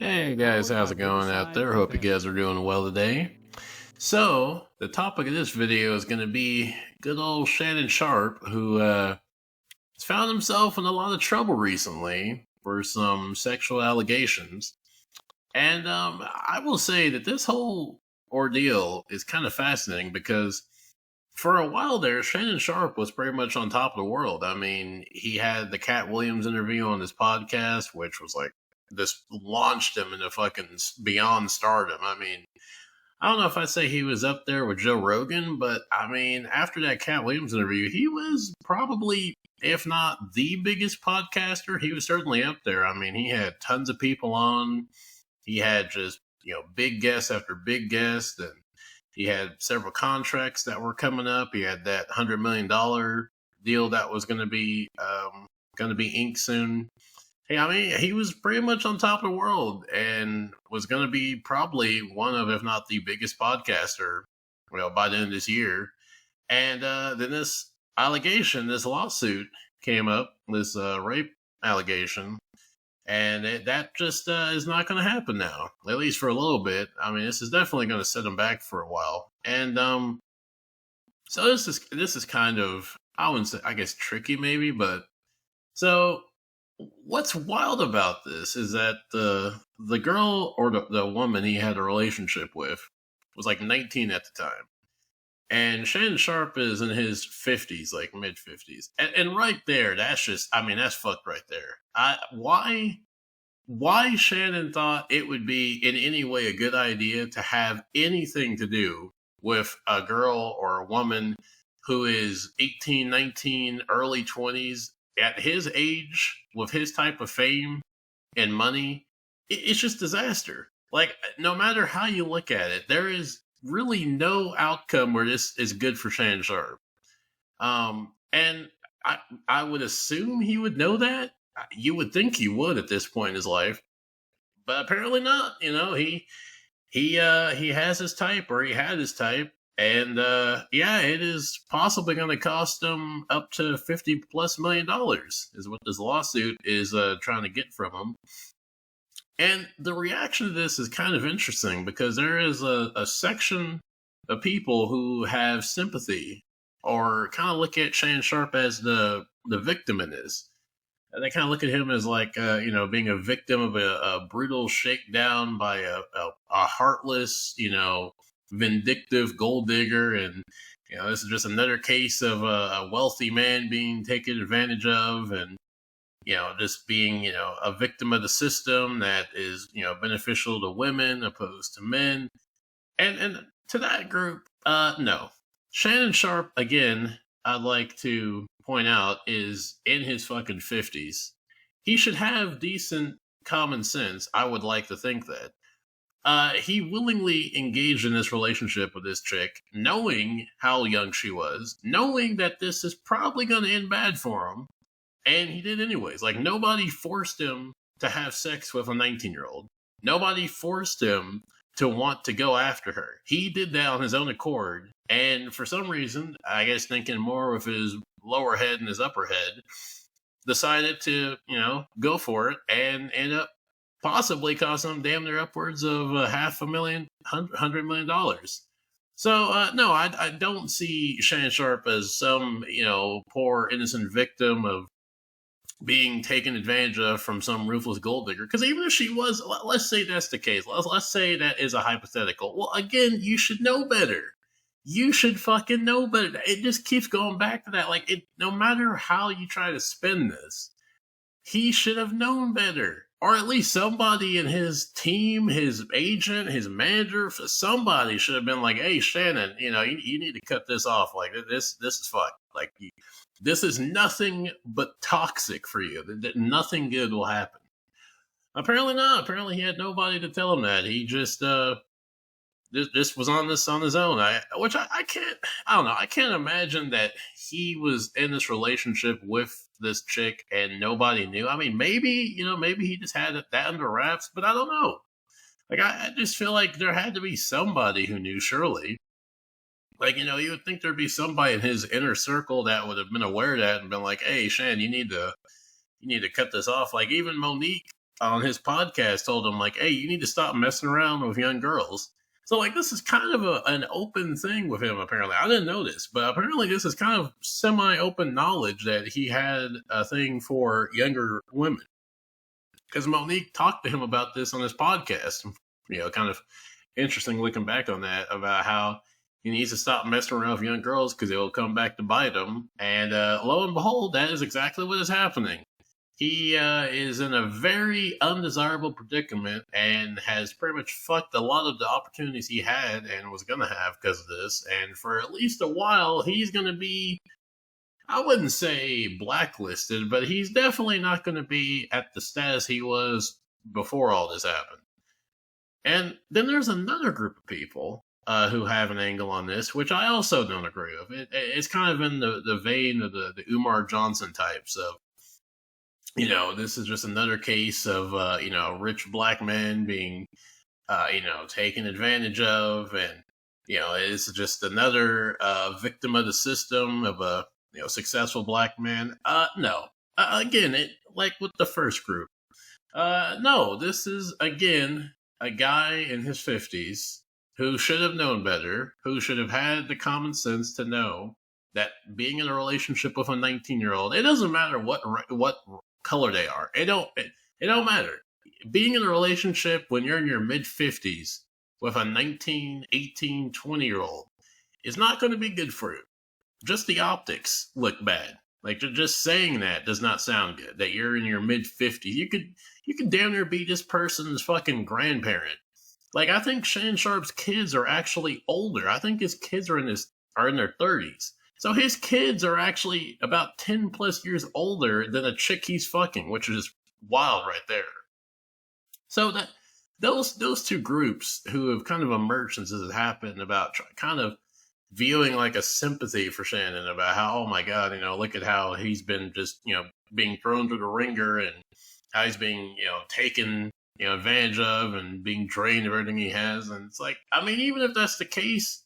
Hey guys, how's it going out there? Hope you guys are doing well today. So, the topic of this video is going to be good old Shannon Sharpe, who has found himself in a lot of trouble recently for some sexual allegations. And I will say that this whole ordeal is kind of fascinating because for a while there, Shannon Sharpe was pretty much on top of the world. I mean, he had the Cat Williams interview on his podcast, which was like, this launched him into fucking beyond stardom. I mean, I don't know if I'd say he was up there with Joe Rogan, but I mean, after that Cat Williams interview, he was probably, if not the biggest podcaster, he was certainly up there. I mean, he had tons of people on. He had just, big guests after big guests, and he had several contracts that were coming up. He had that $100 million deal that was going to be inked soon. Hey, I mean, he was pretty much on top of the world and was going to be probably one of, if not the biggest podcaster, by the end of this year. And then this lawsuit came up, this rape allegation, and that just is not going to happen now, at least for a little bit. I mean, this is definitely going to set him back for a while. And so this is kind of, I wouldn't say, I guess, tricky maybe, but so what's wild about this is that the girl or the woman he had a relationship with was like 19 at the time. And Shannon Sharpe is in his 50s, like mid 50s. And right there, that's just, I mean, that's fucked right there. Why Shannon thought it would be in any way a good idea to have anything to do with a girl or a woman who is 18, 19, early 20s, at his age, with his type of fame and money, it's just disaster. Like, no matter how you look at it, there is really no outcome where this is good for Shannon Sharpe. And I would assume he would know that. You would think he would at this point in his life, but apparently not. He has his type, or he had his type. And it is possibly going to cost him up to $50+ million, is what this lawsuit is trying to get from him. And the reaction to this is kind of interesting because there is a section of people who have sympathy or kind of look at Shannon Sharpe as the victim in this. And they kind of look at him as like, being a victim of a brutal shakedown by a heartless, vindictive gold digger, and this is just another case of a wealthy man being taken advantage of, and just being a victim of the system that is beneficial to women opposed to men, and to that group, no. Shannon Sharpe, again, I'd like to point out, is in his fucking 50s. He should have decent common sense. I would like to think that. He willingly engaged in this relationship with this chick, knowing how young she was, knowing that this is probably going to end bad for him, and he did anyways. Like, nobody forced him to have sex with a 19-year-old. Nobody forced him to want to go after her. He did that on his own accord, and for some reason, I guess thinking more with his lower head and his upper head, decided to, go for it, and end up possibly cost them damn near upwards of $500,000, $100 million. So, no, I don't see Shannon Sharpe as some, poor innocent victim of being taken advantage of from some ruthless gold digger. Because even if she was, let's say that's the case. Let's say that is a hypothetical. Well, again, you should know better. You should fucking know better. It just keeps going back to that. Like, no matter how you try to spin this, he should have known better. Or at least somebody in his team, his agent, his manager, somebody should have been like, "Hey, Shannon, you need to cut this off. Like, this is fucked. Like, this is nothing but toxic for you. Nothing good will happen." Apparently not. Apparently he had nobody to tell him that. He just this was on his own. I don't know. I can't imagine that he was in this relationship with this chick and nobody knew. I mean, maybe he just had that under wraps, but I don't know. Like, I just feel like there had to be somebody who knew, surely. Like, you would think there'd be somebody in his inner circle that would have been aware of that and been like, "Hey, Shan, you need to cut this off." Like, even Monique, on his podcast told him, like, hey, you need to stop messing around with young girls. So, like, this is kind of an open thing with him, apparently. I didn't know this, but apparently this is kind of semi-open knowledge that he had a thing for younger women. Because Monique talked to him about this on his podcast. Kind of interesting looking back on that, about how he needs to stop messing around with young girls because it will come back to bite him. And lo and behold, that is exactly what is happening. He is in a very undesirable predicament and has pretty much fucked a lot of the opportunities he had and was going to have because of this. And for at least a while, he's going to be, I wouldn't say blacklisted, but he's definitely not going to be at the status he was before all this happened. And then there's another group of people who have an angle on this, which I also don't agree with. It's kind of in the vein of the Umar Johnson types of, this is just another case of, rich black men being, taken advantage of. And, it's just another victim of the system of a, successful black man. No. Again, like with the first group. No, this is, again, a guy in his 50s who should have known better, who should have had the common sense to know that being in a relationship with a 19-year-old, it doesn't matter what color they are. It don't matter. Being in a relationship when you're in your mid-50s with a 19, 18, 20-year-old is not going to be good for you. Just the optics look bad. Like, just saying that does not sound good. That you're in your mid-50s. You could damn near be this person's fucking grandparent. Like, I think Shannon Sharpe's kids are actually older. I think his kids are in their 30s. So his kids are actually about 10 plus years older than a chick he's fucking, which is wild right there. So that those two groups who have kind of emerged since this has happened about kind of viewing like a sympathy for Shannon about how, oh my God, look at how he's been just, being thrown through the ringer and how he's being, taken, advantage of and being drained of everything he has. And it's like, I mean, even if that's the case,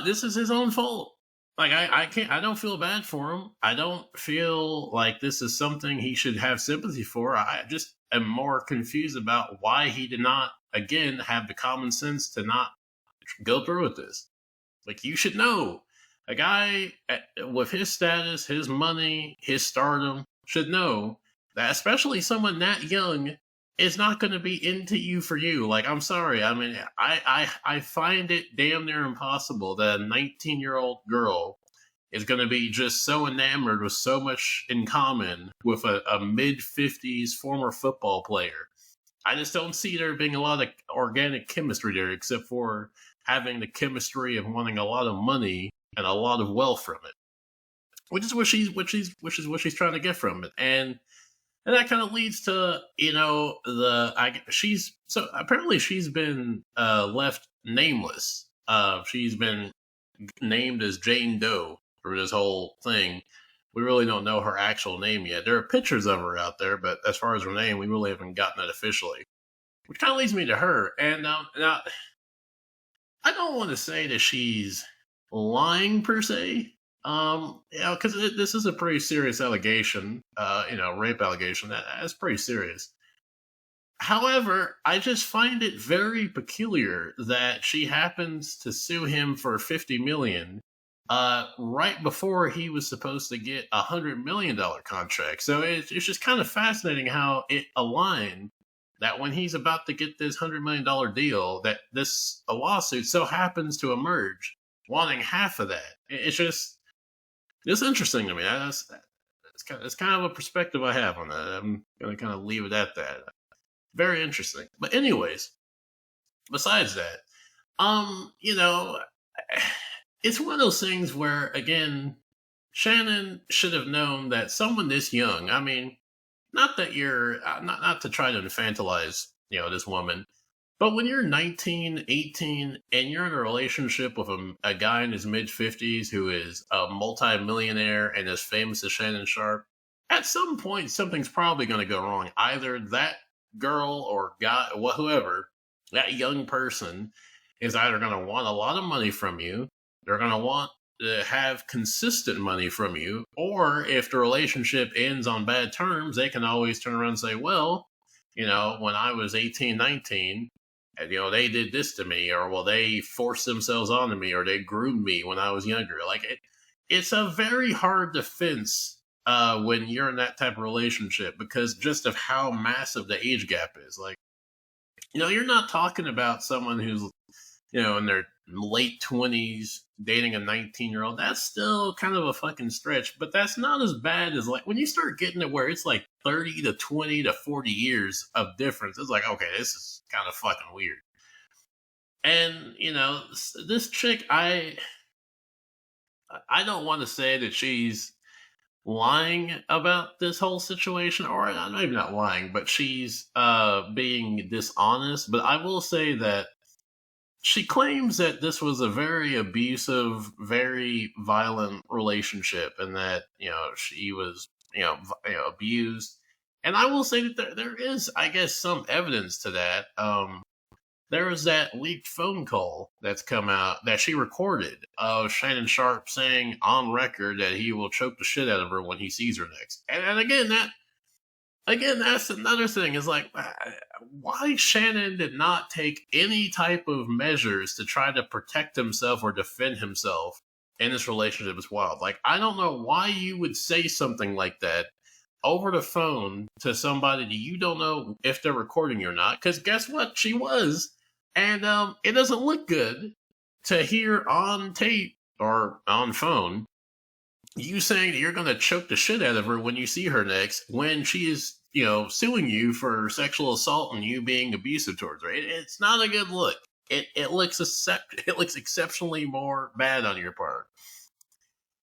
this is his own fault. Like, I don't feel bad for him. I don't feel like this is something he should have sympathy for. I just am more confused about why he did not, again, have the common sense to not go through with this. Like, you should know. A guy with his status, his money, his stardom should know that, especially someone that young, is not going to be into you for you. Like, I'm sorry. I mean, I find it damn near impossible that a 19-year-old girl is going to be just so enamored with so much in common with a mid-50s former football player. I just don't see there being a lot of organic chemistry there, except for having the chemistry of wanting a lot of money and a lot of wealth from it, which is what she's trying to get from it. And that kind of leads to, she's been left nameless. She's been named as Jane Doe for this whole thing. We really don't know her actual name yet. There are pictures of her out there, but as far as her name, we really haven't gotten it officially. Which kind of leads me to her. And now, I don't want to say that she's lying per se. Because this is a pretty serious allegation, rape allegation. That's pretty serious. However, I just find it very peculiar that she happens to sue him for $50 million right before he was supposed to get a $100 million contract. So it's just kind of fascinating how it aligned that when he's about to get this $100 million deal, that a lawsuit so happens to emerge wanting half of that. It's interesting to me. It's kind of a perspective I have on that. I'm going to kind of leave it at that. Very interesting. But anyways, besides that, it's one of those things where, again, Shannon should have known that someone this young, I mean, not that you're, not to try to infantilize, this woman, but when you're 19, 18, and you're in a relationship with a guy in his mid-50s who is a multi-millionaire and as famous as Shannon Sharpe, at some point, something's probably going to go wrong. Either that girl or guy, whoever, that young person is either going to want a lot of money from you, they're going to want to have consistent money from you, or if the relationship ends on bad terms, they can always turn around and say, well, when I was 18, 19, and, they did this to me, or, well, they forced themselves onto me, or they groomed me when I was younger. Like, it's a very hard defense when you're in that type of relationship, because just of how massive the age gap is. Like, you're not talking about someone who's, in their late 20s dating a 19-year-old. That's still kind of a fucking stretch, but that's not as bad as, like, when you start getting to where it's like 30 to 20 to 40 years of difference. It's like, okay, this is kind of fucking weird. And, this chick, I don't want to say that she's lying about this whole situation, or maybe not lying, but she's being dishonest. But I will say that she claims that this was a very abusive, very violent relationship, and that she was abused. And I will say that there is, I guess, some evidence to that. There was that leaked phone call that's come out that she recorded of Shannon Sharpe saying on record that he will choke the shit out of her when he sees her next. And again, that's another thing. Is like, why Shannon did not take any type of measures to try to protect himself or defend himself in this relationship is wild. Like, I don't know why you would say something like that over the phone to somebody that you don't know if they're recording you or not. Because guess what? She was. And it doesn't look good to hear on tape or on phone you saying that you're going to choke the shit out of her when you see her next, when she is, suing you for sexual assault and you being abusive towards her. It's not a good look. It looks exceptionally more bad on your part.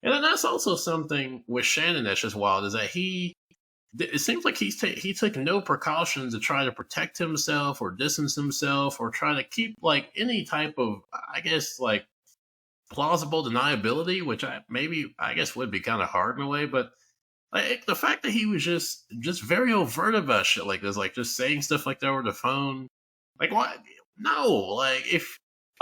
And then that's also something with Shannon that's just wild, is that it seems like he took no precautions to try to protect himself or distance himself or try to keep, like, any type of, I guess, like, plausible deniability, which I guess would be kind of hard in a way. But, like, the fact that he was just very overt about shit like this, like just saying stuff like that over the phone, like, what? No, like,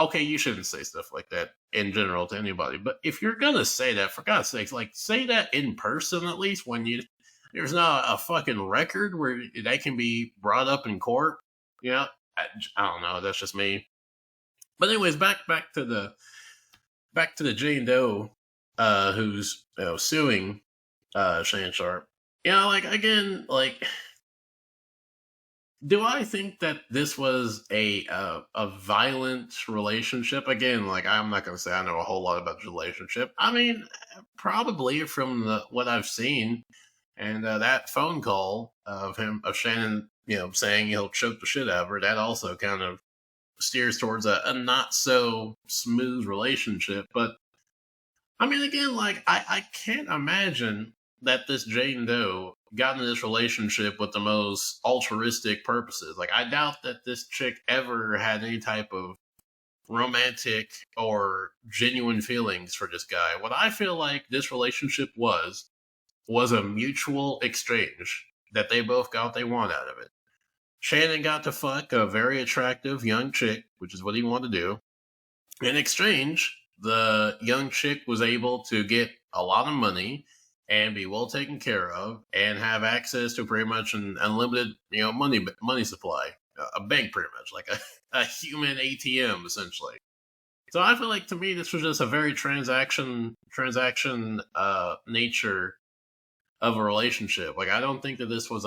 okay, you shouldn't say stuff like that in general to anybody, but if you're gonna say that, for God's sakes, like, say that in person at least, when there's not a fucking record where they can be brought up in court. I don't know. That's just me. But anyways, back to the Jane Doe, who's suing Shannon Sharpe. Like, again, like, do I think that this was a violent relationship? Again, like, I'm not going to say I know a whole lot about the relationship. I mean, probably from what I've seen. And that phone call of Shannon, saying he'll choke the shit out of her, that also kind of steers towards a not so smooth relationship. But, I mean, again, like, I can't imagine that this Jane Doe got into this relationship with the most altruistic purposes. Like, I doubt that this chick ever had any type of romantic or genuine feelings for this guy. What I feel like this relationship was a mutual exchange that they both got what they want out of it. Shannon got to fuck a very attractive young chick, which is what he wanted to do. In exchange, the young chick was able to get a lot of money and be well taken care of and have access to pretty much an unlimited, money supply, a bank, pretty much like a human ATM, essentially. So I feel like, to me, this was just a very transaction nature of a relationship. Like, I don't think that this was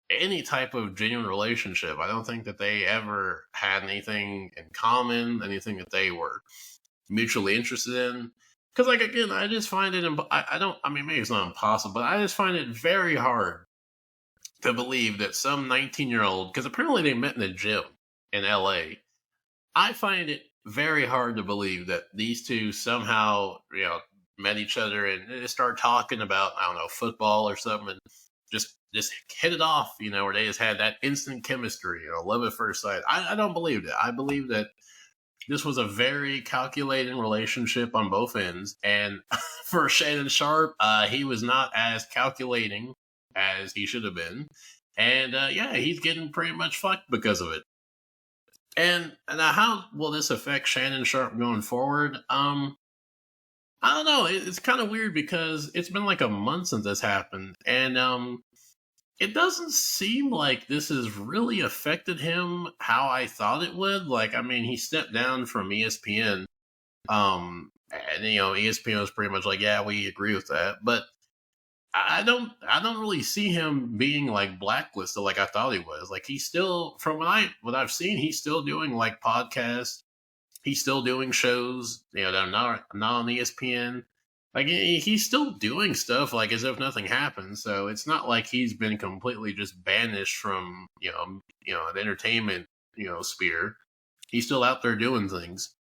any type of genuine relationship. I don't think that they ever had anything in common, anything that they were mutually interested in. Because, like, again, I just find it, I mean, maybe it's not impossible, but I just find it very hard to believe that some 19-year-old, because apparently they met in a gym in LA, I find it very hard to believe that these two somehow, met each other and they start talking about, I don't know, football or something, and just hit it off, where they just had that instant chemistry, love at first sight. I don't believe that. I believe that this was a very calculating relationship on both ends. And for Shannon Sharpe, he was not as calculating as he should have been. And he's getting pretty much fucked because of it. And now, how will this affect Shannon Sharpe going forward? I don't know. It's kind of weird because it's been like a month since this happened, and it doesn't seem like this has really affected him how I thought it would. Like, I mean, he stepped down from ESPN, and ESPN was pretty much like, yeah, we agree with that. But I don't really see him being like blacklisted like I thought he was. Like, he's still, from what I've seen, he's still doing like podcasts. He's still doing shows, that are not on ESPN. Like, he's still doing stuff like as if nothing happened. So it's not like he's been completely just banished from the entertainment sphere. He's still out there doing things.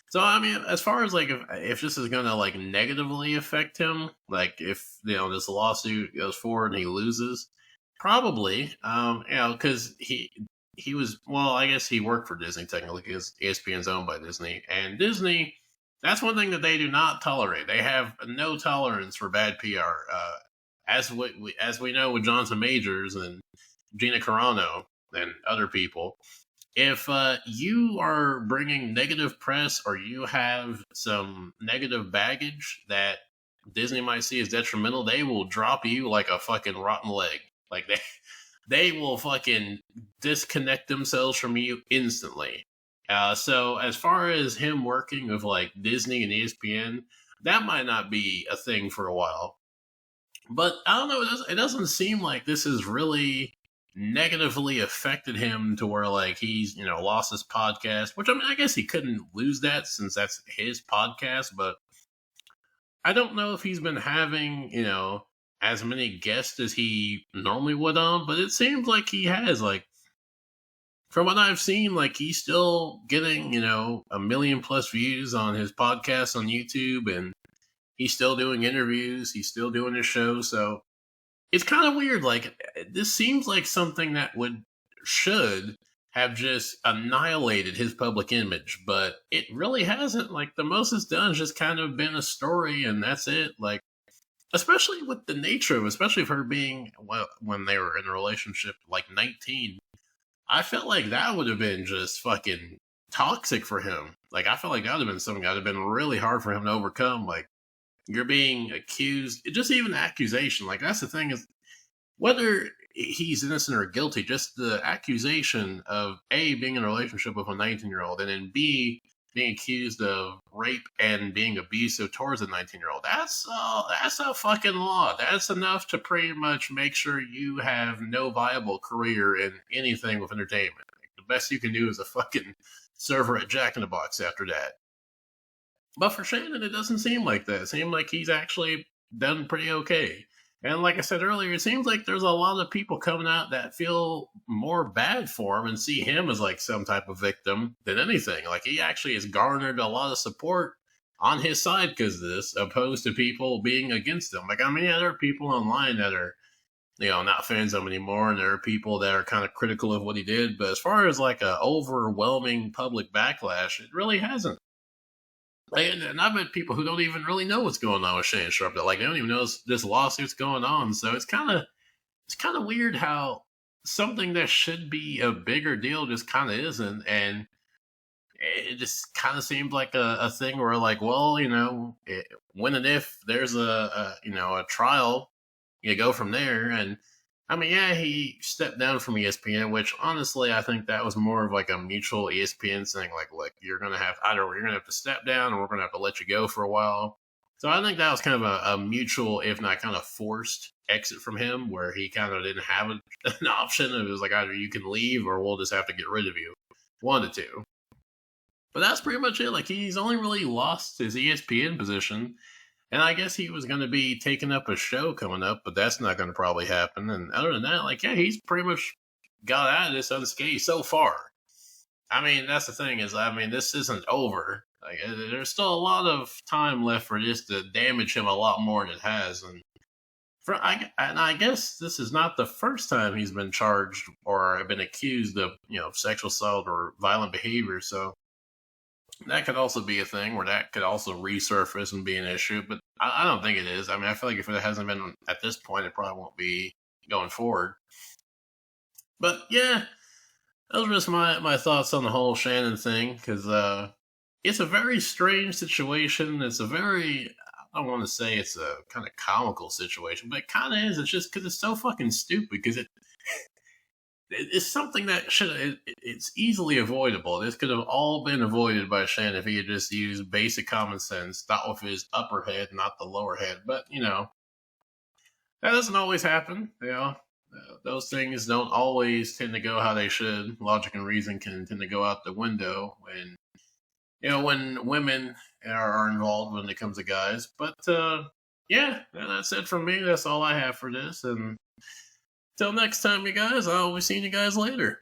So I mean, as far as like if this is gonna like negatively affect him, like if this lawsuit goes forward and he loses, probably, because he was, well, I guess he worked for Disney technically because ESPN's owned by Disney, and Disney, that's one thing that they do not tolerate. They have no tolerance for bad PR. As we know with Jonathan Majors and Gina Carano and other people, if you are bringing negative press or you have some negative baggage that Disney might see as detrimental, they will drop you like a fucking rotten leg. Like, they will fucking disconnect themselves from you instantly. So as far as him working with like Disney and ESPN, that might not be a thing for a while. But I don't know. It doesn't seem like this has really negatively affected him to where like he's lost his podcast. Which, I mean, I guess he couldn't lose that since that's his podcast. But I don't know if he's been having as many guests as he normally would on. But it seems like he has, like, from what I've seen, like, he's still getting, 1 million+ views on his podcast on YouTube, and he's still doing interviews, he's still doing his show, so it's kind of weird. Like, this seems like something that should have just annihilated his public image, but it really hasn't. Like, the most it's done has just kind of been a story, and that's it. Like, especially with the nature of, especially of her being, well, when they were in a relationship, like 19, I felt like that would have been just fucking toxic for him. Like, I felt like that would have been something that would have been really hard for him to overcome. Like, you're being accused, just even the accusation. Like, that's the thing, is whether he's innocent or guilty, just the accusation of A, being in a relationship with a 19-year-old, and then B, being accused of rape and being abusive towards a 19-year-old. That's a fucking law. That's enough to pretty much make sure you have no viable career in anything with entertainment. Like, the best you can do is a fucking server at Jack in the Box after that. But for Shannon, it doesn't seem like that. It seems like he's actually done pretty okay. And like I said earlier, it seems like there's a lot of people coming out that feel more bad for him and see him as like some type of victim than anything. Like, he actually has garnered a lot of support on his side because of this, opposed to people being against him. Like, I mean, yeah, there are people online that are, not fans of him anymore, and there are people that are kind of critical of what he did. But as far as like a overwhelming public backlash, it really hasn't. And I've met people who don't even really know what's going on with Shannon Sharpe. That, like, they don't even know this lawsuit's going on. So it's kind of weird how something that should be a bigger deal just kind of isn't, and it just kind of seems like a thing where, like, well, when and if there's a trial, you go from there. And I mean, yeah, he stepped down from ESPN, which honestly, I think that was more of like a mutual ESPN saying, like, look, you're gonna have to step down, or we're gonna have to let you go for a while. So I think that was kind of a mutual, if not kind of forced, exit from him, where he kind of didn't have an option. It was like, either you can leave or we'll just have to get rid of you. One to two. But that's pretty much it. Like, he's only really lost his ESPN position. And I guess he was going to be taking up a show coming up, but that's not going to probably happen. And other than that, like, yeah, he's pretty much got out of this unscathed so far. I mean, that's the thing, is, I mean, this isn't over. Like, there's still a lot of time left for this to damage him a lot more than it has. And I guess this is not the first time he's been charged or been accused of, sexual assault or violent behavior. So that could also be a thing where that could also resurface and be an issue, but I don't think it is. I mean, I feel like if it hasn't been at this point, it probably won't be going forward. But yeah, those are just my thoughts on the whole Shannon thing, because it's a very strange situation. It's a very, I don't want to say it's a kind of comical situation, but it kind of is. It's just because it's so fucking stupid. Because it's something that it's easily avoidable. This could have all been avoided by Shannon if he had just used basic common sense, thought with his upper head, not the lower head. But that doesn't always happen. Those things don't always tend to go how they should. Logic and reason can tend to go out the window when women are involved when it comes to guys. But yeah, that's it from me. That's all I have for this. And till next time, you guys, I'll be seeing you guys later.